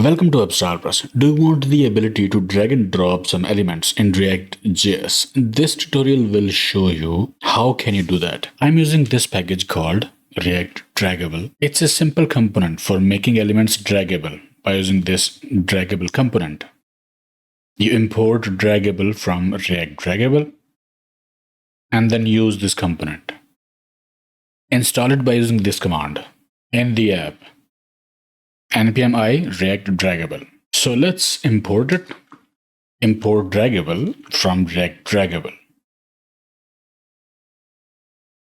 Welcome to Upstarpress. Do you want the ability to drag and drop some elements in React.js? This tutorial will show you how can you do that. I'm using this package called react-draggable. It's a simple component for making elements draggable by using this draggable component. You import draggable from react-draggable and then use this component. Install it by using this command in the app. npm I react-draggable. So let's import it. Import draggable from react-draggable.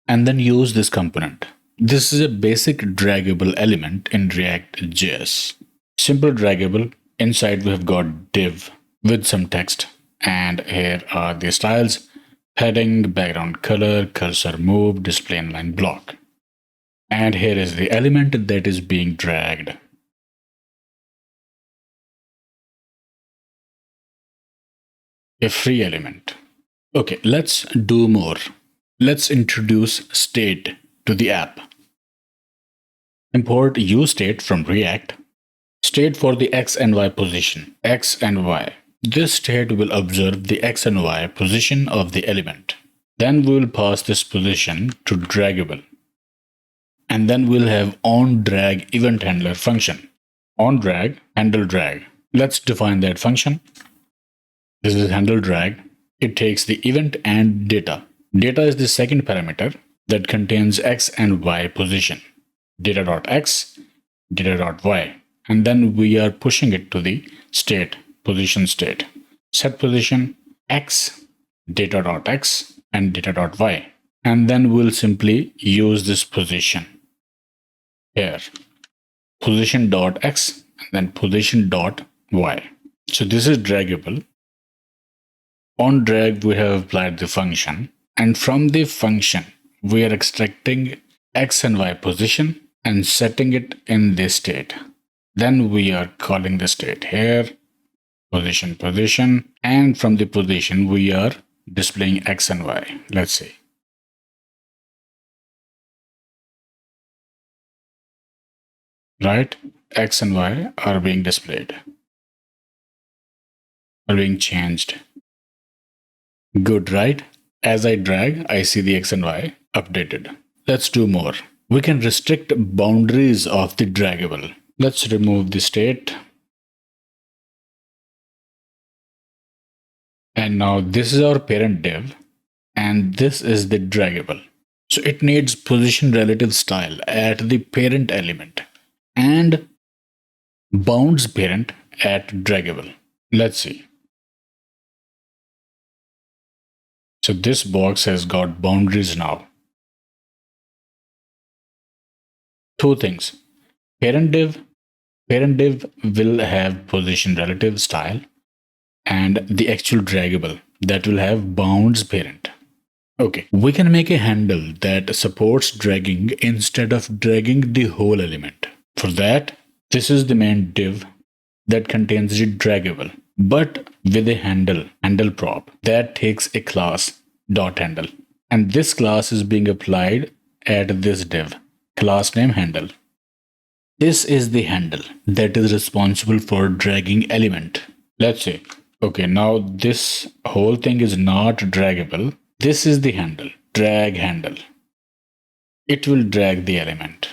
And then use this component. This is a basic draggable element in React.js. Simple draggable. Inside we have got div with some text. And here are the styles: heading, background color, cursor move, display inline block. And here is the element that is being dragged. A free element. Okay, let's do more. Let's introduce state to the app. Import useState from React. State for the x and y position, x and y. This state will observe the x and y position of the element. Then we will pass this position to draggable. And then we'll have onDrag event handler function. OnDrag, handle drag. Let's define that function. This is handle drag. It takes the event and data. Data is the second parameter that contains x and y position. Data.x, data.y. And then we are pushing it to the state, position state. Set position x, data.x, and data.y. And then we'll simply use this position here. Position.x and then position.y. So this is draggable. On drag, we have applied the function, and from the function, we are extracting x and y position and setting it in this state. Then we are calling the state here, position, and from the position, we are displaying x and y. Let's see. Right? X and y are being displayed, are being changed. Good, right? As I drag, I see the x and y updated. Let's do more. We can restrict boundaries of the draggable. Let's remove the state. And now this is our parent div, and this is the draggable. So it needs position relative style at the parent element and bounds parent at draggable. Let's see. So this box has got boundaries now. Two things. Parent div will have position relative style, and the actual draggable that will have bounds parent. Okay, we can make a handle that supports dragging instead of dragging the whole element. For that, this is the main div that contains the draggable, but with a handle prop that takes a class .handle, and this class is being applied at this div, class name handle. This is the handle that is responsible for dragging element. Let's say, okay, now this whole thing is not draggable. This is the handle, drag handle. It will drag the element.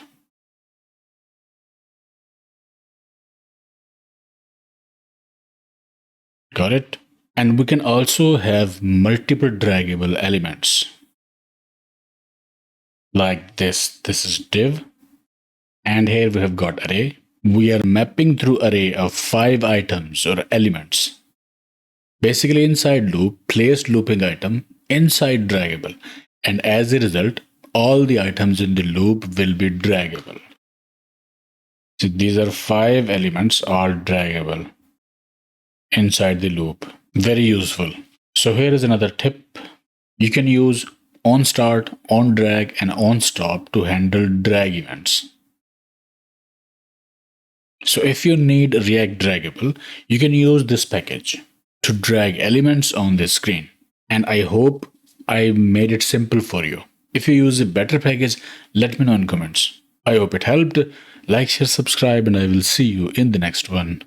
Got it? And we can also have multiple draggable elements. Like this. This is div. And here we have got array. We are mapping through array of 5 items or elements. Basically inside loop, place looping item inside draggable. And as a result, all the items in the loop will be draggable. So these are 5 elements, all draggable inside the loop. Very useful. So here is another tip. You can use onStart, onDrag, and onStop to handle drag events. So if you need React draggable, you can use this package to drag elements on this screen. And I hope I made it simple for you. If you use a better package, let me know in comments. I hope it helped. Like, share, subscribe, and I will see you in the next one.